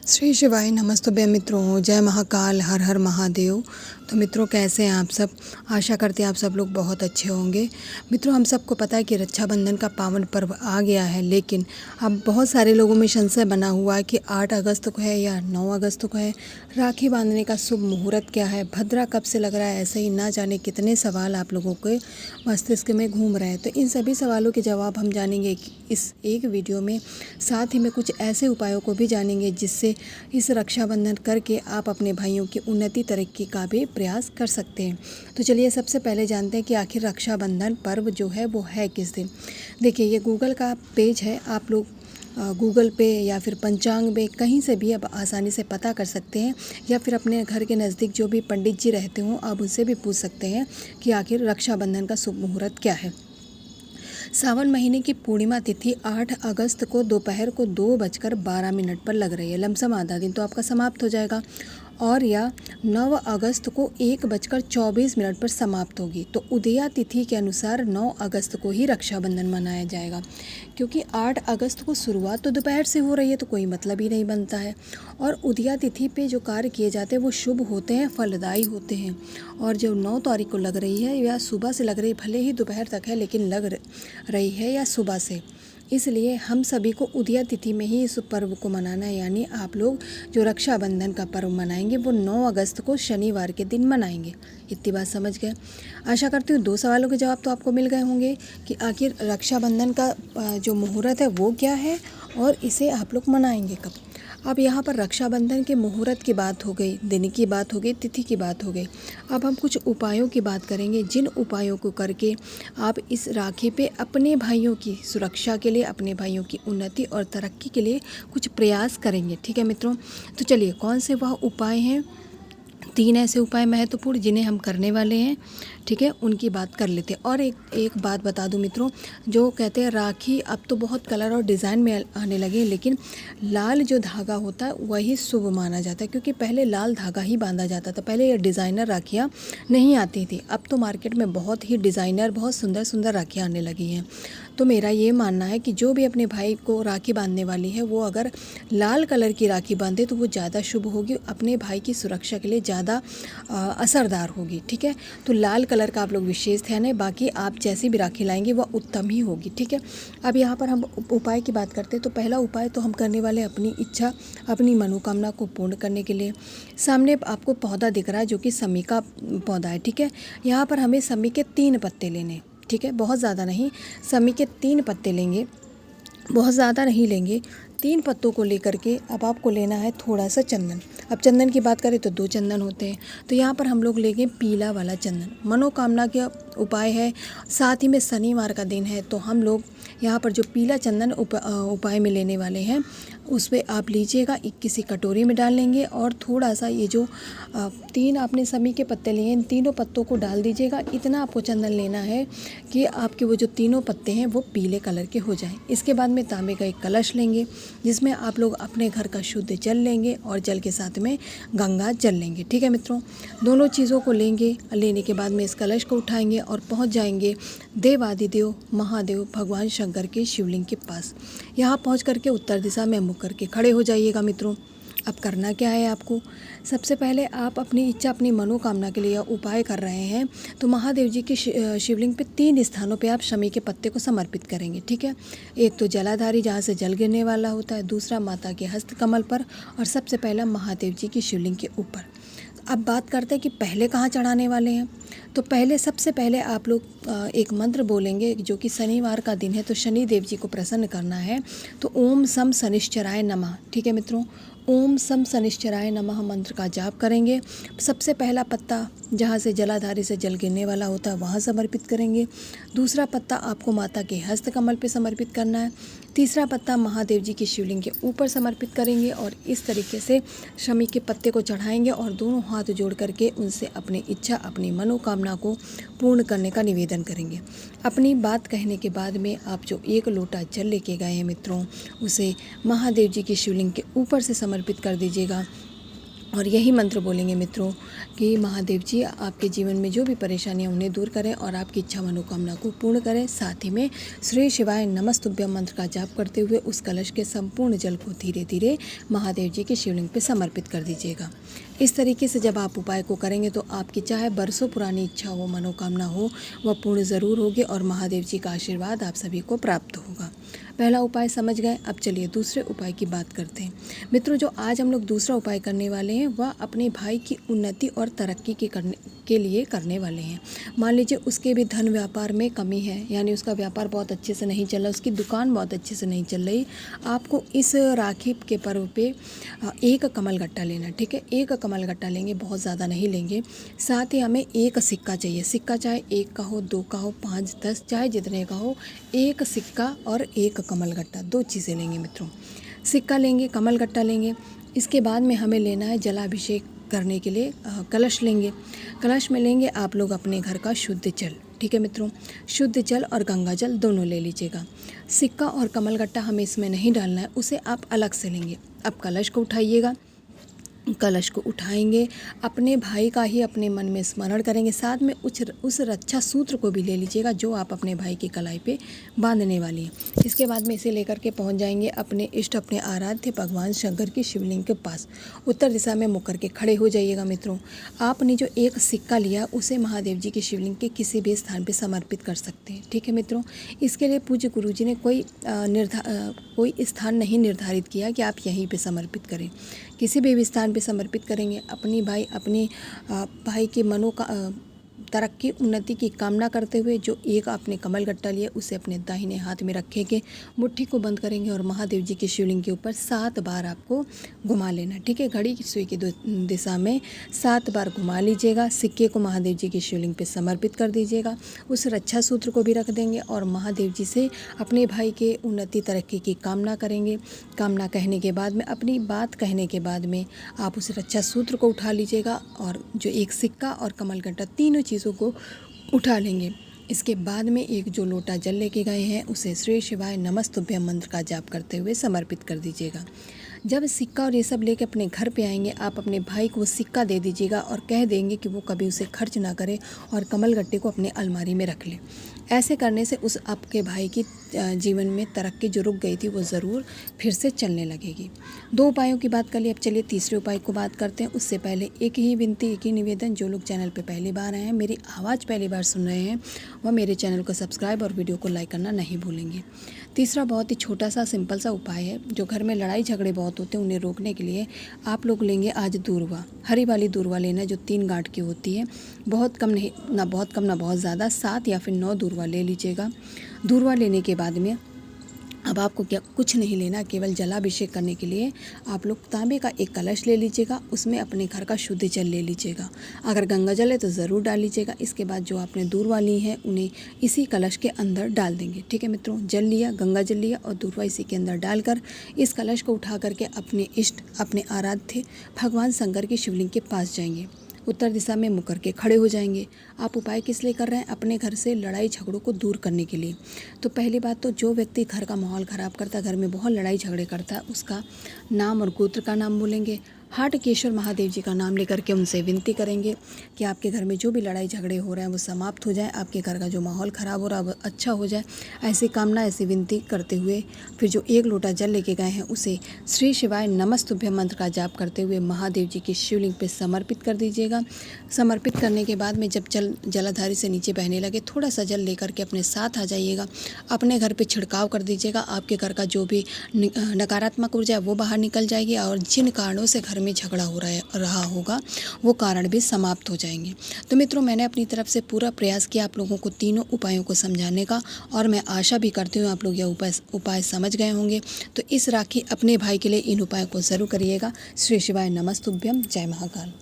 श्री शिवाय नमस्तुभ्य मित्रों, जय महाकाल, हर हर महादेव। तो मित्रों, कैसे हैं आप सब? आशा करते हैं आप सब लोग बहुत अच्छे होंगे। मित्रों, हम सबको पता है कि रक्षाबंधन का पावन पर्व आ गया है, लेकिन अब बहुत सारे लोगों में संशय बना हुआ है कि 8 अगस्त को है या 9 अगस्त को है। राखी बांधने का शुभ मुहूर्त क्या है, भद्रा कब से लग रहा है, ऐसे ही ना जाने कितने सवाल आप लोगों के मस्तिष्क में घूम रहे हैं। तो इन सभी सवालों के जवाब हम जानेंगे इस एक वीडियो में। साथ ही में कुछ ऐसे उपायों को भी जानेंगे जिससे इस रक्षाबंधन करके आप अपने भाइयों की उन्नति तरक्की का भी प्रयास कर सकते हैं। तो चलिए सबसे पहले जानते हैं कि आखिर रक्षाबंधन पर्व जो है वो है किस दिन। देखिए, ये गूगल का पेज है, आप लोग गूगल पे या फिर पंचांग में कहीं से भी अब आसानी से पता कर सकते हैं, या फिर अपने घर के नज़दीक जो भी पंडित जी रहते हों आप उनसे भी पूछ सकते हैं कि आखिर रक्षाबंधन का शुभ मुहूर्त क्या है। सावन महीने की पूर्णिमा तिथि 8 अगस्त को दोपहर को 2:12 पर लग रही है। लमसम आधा दिन तो आपका समाप्त हो जाएगा, और या 9 अगस्त को 1:24 पर समाप्त होगी। तो उदया तिथि के अनुसार 9 अगस्त को ही रक्षाबंधन मनाया जाएगा, क्योंकि 8 अगस्त को शुरुआत तो दोपहर से हो रही है, तो कोई मतलब ही नहीं बनता है। और उदया तिथि पे जो कार्य किए जाते हैं वो शुभ होते हैं, फलदायी होते हैं। और जो 9 तारीख को लग रही है या सुबह से लग रही है, भले ही दोपहर तक है लेकिन लग रही है या सुबह से, इसलिए हम सभी को उदया तिथि में ही इस पर्व को मनाना है। यानी आप लोग जो रक्षाबंधन का पर्व मनाएंगे वो 9 अगस्त को शनिवार के दिन मनाएंगे। इतनी बात समझ गए? आशा करती हूँ 2 सवालों के जवाब तो आपको मिल गए होंगे कि आखिर रक्षाबंधन का जो मुहूर्त है वो क्या है और इसे आप लोग मनाएंगे कब। अब यहाँ पर रक्षाबंधन के मुहूर्त की बात हो गई, दिन की बात हो गई, तिथि की बात हो गई। अब हम कुछ उपायों की बात करेंगे, जिन उपायों को करके आप इस राखी पे अपने भाइयों की सुरक्षा के लिए, अपने भाइयों की उन्नति और तरक्की के लिए कुछ प्रयास करेंगे। ठीक है मित्रों, तो चलिए कौन से वह उपाय हैं। 3 ऐसे उपाय महत्वपूर्ण जिन्हें हम करने वाले हैं, ठीक है, उनकी बात कर लेते हैं। और एक बात बता दूं मित्रों, जो कहते हैं राखी अब तो बहुत कलर और डिज़ाइन में आने लगे, लेकिन लाल जो धागा होता है वही शुभ माना जाता है, क्योंकि पहले लाल धागा ही बांधा जाता था। पहले ये डिज़ाइनर राखियाँ नहीं आती थी, अब तो मार्केट में बहुत ही डिज़ाइनर, बहुत सुंदर सुंदर राखियाँ आने लगी हैं। तो मेरा ये मानना है कि जो भी अपने भाई को राखी बांधने वाली है वो अगर लाल कलर की राखी बांधे तो वो ज़्यादा शुभ होगी, अपने भाई की सुरक्षा के लिए ज़्यादा असरदार होगी। ठीक है, तो लाल कलर का आप लोग विशेष ध्यान है, बाकी आप जैसी भी राखी लाएंगे वह उत्तम ही होगी। ठीक है, अब यहाँ पर हम उपाय की बात करते हैं। तो पहला उपाय तो हम करने वाले अपनी इच्छा, अपनी मनोकामना को पूर्ण करने के लिए। सामने आपको पौधा दिख रहा है जो कि समी का पौधा है। ठीक है, यहाँ पर हमें समी के 3 पत्ते लेने, ठीक है, बहुत ज़्यादा नहीं, समी के 3 पत्ते लेंगे, बहुत ज़्यादा नहीं लेंगे। 3 पत्तों को लेकर के अब आपको लेना है थोड़ा सा चंदन। अब चंदन की बात करें तो 2 चंदन होते हैं, तो यहाँ पर हम लोग लेंगे पीला वाला चंदन। मनोकामना का उपाय है, साथ ही में शनिवार का दिन है, तो हम लोग यहाँ पर जो पीला चंदन उपाय में लेने वाले हैं उस पर आप लीजिएगा, किसी कटोरी में डाल लेंगे, और थोड़ा सा ये जो 3 आपने समी के पत्ते लिए, इन तीनों पत्तों को डाल दीजिएगा। इतना आपको चंदन लेना है कि आपके वो जो तीनों पत्ते हैं वो पीले कलर के हो जाएं। इसके बाद में तांबे का एक कलश लेंगे, जिसमें आप लोग अपने घर का शुद्ध जल लेंगे और जल के साथ में गंगा जल लेंगे। ठीक है मित्रों, दोनों चीज़ों को लेंगे। लेने के बाद में इस कलश को उठाएंगे और पहुंच जाएंगे देवादिदेव महादेव भगवान शंकर के शिवलिंग के पास। यहाँ पहुंच करके उत्तर दिशा में मुख करके खड़े हो जाइएगा मित्रों। अब करना क्या है आपको, सबसे पहले आप अपनी इच्छा, अपनी मनोकामना के लिए उपाय कर रहे हैं, तो महादेव जी के शिवलिंग पे 3 स्थानों पे आप शमी के पत्ते को समर्पित करेंगे। ठीक है, एक तो जलाधारी जहाँ से जल गिरने वाला होता है, दूसरा माता के हस्त कमल पर, और सबसे पहला महादेव जी की शिवलिंग के ऊपर। अब बात करते हैं कि पहले कहाँ चढ़ाने वाले हैं। तो पहले, सबसे पहले आप लोग एक मंत्र बोलेंगे, जो कि शनिवार का दिन है तो शनि देव जी को प्रसन्न करना है। तो ओम सम शनिश्चराय नमः। ठीक है मित्रों, ओम सम शनिश्चराय नमः मंत्र का जाप करेंगे। सबसे पहला पत्ता जहाँ से जलाधारी से जल गिरने वाला होता है वहाँ समर्पित करेंगे। दूसरा पत्ता आपको माता के हस्त कमल पे समर्पित करना है। तीसरा पत्ता महादेव जी की शिवलिंग के ऊपर समर्पित करेंगे, और इस तरीके से शमी के पत्ते को चढ़ाएंगे और दोनों हाथ जोड़ करके उनसे अपनी इच्छा, अपनी मनोकामना को पूर्ण करने का निवेदन करेंगे। अपनी बात कहने के बाद में आप जो 1 लोटा जल लेके गए हैं मित्रों, उसे महादेव जी की शिवलिंग के ऊपर से समर्पित कर दीजिएगा। और यही मंत्र बोलेंगे मित्रों कि महादेव जी आपके जीवन में जो भी परेशानियां उन्हें दूर करें और आपकी इच्छा मनोकामना को पूर्ण करें। साथ ही में श्री शिवाय नमस्तुभ्यम मंत्र का जाप करते हुए उस कलश के संपूर्ण जल को धीरे धीरे महादेव जी के शिवलिंग पर समर्पित कर दीजिएगा। इस तरीके से जब आप उपाय को करेंगे तो आपकी चाहे बरसों पुरानी इच्छा हो, मनोकामना हो, वह पूर्ण ज़रूर होगी और महादेव जी का आशीर्वाद आप सभी को प्राप्त होगा। पहला उपाय समझ गए। अब चलिए दूसरे उपाय की बात करते हैं। मित्रों, जो आज हम लोग दूसरा उपाय करने वाले हैं वह अपने भाई की उन्नति और तरक्की के लिए करने वाले हैं। मान लीजिए उसके भी धन व्यापार में कमी है, यानी उसका व्यापार बहुत अच्छे से नहीं चल रहा, उसकी दुकान बहुत अच्छे से नहीं चल रही। आपको इस राखी के पर्व पे एक कमल गट्टा लेना, ठीक है। एक कमल गट्टा लेंगे, बहुत ज़्यादा नहीं लेंगे। साथ ही हमें एक सिक्का चाहिए। सिक्का चाहे 1 का हो, 2 का हो, 5, 10 चाहे जितने का हो, एक सिक्का और एक कमल गट्टा, 2 चीज़ें लेंगे मित्रों। सिक्का लेंगे, कमल गट्टा लेंगे। इसके बाद में हमें लेना है जलाभिषेक करने के लिए कलश लेंगे। कलश में लेंगे आप लोग अपने घर का शुद्ध जल, ठीक है मित्रों। शुद्ध जल और गंगा जल दोनों ले लीजिएगा। सिक्का और कमल गट्टा हमें इसमें नहीं डालना है, उसे आप अलग से लेंगे। अब कलश को उठाइएगा। कलश को उठाएंगे, अपने भाई का ही अपने मन में स्मरण करेंगे। साथ में उस रक्षा सूत्र को भी ले लीजिएगा जो आप अपने भाई की कलाई पे बांधने वाली हैं। इसके बाद में इसे लेकर के पहुंच जाएंगे अपने इष्ट, अपने आराध्य भगवान शंकर की शिवलिंग के पास। उत्तर दिशा में मुख करके खड़े हो जाइएगा मित्रों। आपने जो एक सिक्का लिया उसे महादेव जी की शिवलिंग के किसी भी स्थान पर समर्पित कर सकते हैं, ठीक है मित्रों। इसके लिए पूज्य गुरु जी ने कोई स्थान नहीं निर्धारित किया कि आप यहीं पर समर्पित करें। किसी भी स्थान पे समर्पित करेंगे। अपने भाई के तरक्की उन्नति की कामना करते हुए जो एक आपने कमल गट्टा लिया उसे अपने दाहिने हाथ में रखेंगे, मुट्ठी को बंद करेंगे और महादेव जी की शिवलिंग के ऊपर 7 बार आपको घुमा लेना, ठीक है। घड़ी की सुई की दिशा में 7 बार घुमा लीजिएगा। सिक्के को महादेव जी की शिवलिंग पे समर्पित कर दीजिएगा। उस रक्षा सूत्र को भी रख देंगे और महादेव जी से अपने भाई के उन्नति तरक्की की कामना करेंगे। कामना कहने के बाद में, अपनी बात कहने के बाद में आप उस रक्षा सूत्र को उठा लीजिएगा और जो एक सिक्का और कमल गट्टा, तीनों चीज़ों को उठा लेंगे। इसके बाद में एक जो लोटा जल लेके गए हैं उसे श्री शिवाय नमस्तुभ्यम मंत्र का जाप करते हुए समर्पित कर दीजिएगा। जब सिक्का और ये सब लेके अपने घर पे आएंगे, आप अपने भाई को वो सिक्का दे दीजिएगा और कह देंगे कि वो कभी उसे खर्च ना करे और कमल गट्टे को अपने अलमारी में रख ले। ऐसे करने से उस आपके भाई की जीवन में तरक्की जो रुक गई थी वो ज़रूर फिर से चलने लगेगी। 2 उपायों की बात कर ली। अब चलिए तीसरे उपाय को बात करते हैं। उससे पहले एक ही विनती, एक ही निवेदन, जो लोग चैनल पे पहली बार आए हैं, मेरी आवाज़ पहली बार सुन रहे हैं, वह मेरे चैनल को सब्सक्राइब और वीडियो को लाइक करना नहीं भूलेंगे। तीसरा बहुत ही छोटा सा सिंपल सा उपाय है। जो घर में लड़ाई झगड़े बहुत होते हैं उन्हें रोकने के लिए आप लोग लेंगे आज दूर्वा, हरी वाली दूर्वा लेना जो 3 गांठ की होती है। बहुत कम नहीं, ना बहुत कम ना बहुत ज़्यादा, 7 या फिर 9 दूर्वा ले लीजिएगा। दूर्वा लेने के बाद में अब आपको कुछ नहीं लेना, केवल जलाभिषेक करने के लिए आप लोग तांबे का एक कलश ले लीजिएगा। उसमें अपने घर का शुद्ध जल ले लीजिएगा। अगर गंगा जल है तो ज़रूर डाल लीजिएगा। इसके बाद जो आपने दूर्वा ली है उन्हें इसी कलश के अंदर डाल देंगे, ठीक है मित्रों। जल लिया, गंगा जल लिया और दूर्वा इसी के अंदर डालकर इस कलश को उठा करके अपने इष्ट, अपने आराध्य भगवान शंकर की शिवलिंग के पास जाएंगे। उत्तर दिशा में मुकर के खड़े हो जाएंगे। आप उपाय किस लिए कर रहे हैं? अपने घर से लड़ाई झगड़ों को दूर करने के लिए। तो पहली बात तो जो व्यक्ति घर का माहौल ख़राब करता है, घर में बहुत लड़ाई झगड़े करता है, उसका नाम और गोत्र का नाम बोलेंगे। हाटकेश्वर महादेव जी का नाम लेकर के उनसे विनती करेंगे कि आपके घर में जो भी लड़ाई झगड़े हो रहे हैं वो समाप्त हो जाए, आपके घर का जो माहौल ख़राब हो रहा है वो अच्छा हो जाए। ऐसी कामना, ऐसी विनती करते हुए फिर जो 1 लोटा जल लेके गए हैं उसे श्री शिवाय नमस्तुभ्यम मंत्र का जाप करते हुए महादेव जी की शिवलिंग पे समर्पित कर दीजिएगा। समर्पित करने के बाद में जब जलाधारी से नीचे बहने लगे, थोड़ा सा जल लेकर के अपने साथ आ जाइएगा। अपने घर पे छिड़काव कर दीजिएगा। आपके घर का जो भी नकारात्मक ऊर्जा है वो बाहर निकल जाएगी और जिन कारणों से घर में झगड़ा हो रहा होगा वो कारण भी समाप्त हो जाएंगे। तो मित्रों, मैंने अपनी तरफ से पूरा प्रयास किया आप लोगों को तीनों उपायों को समझाने का और मैं आशा भी करती हूँ आप लोग यह उपाय समझ गए होंगे। तो इस राखी अपने भाई के लिए इन उपायों को ज़रूर करिएगा। श्री शिवाय नमस्तुभ्यम। जय महाकाल।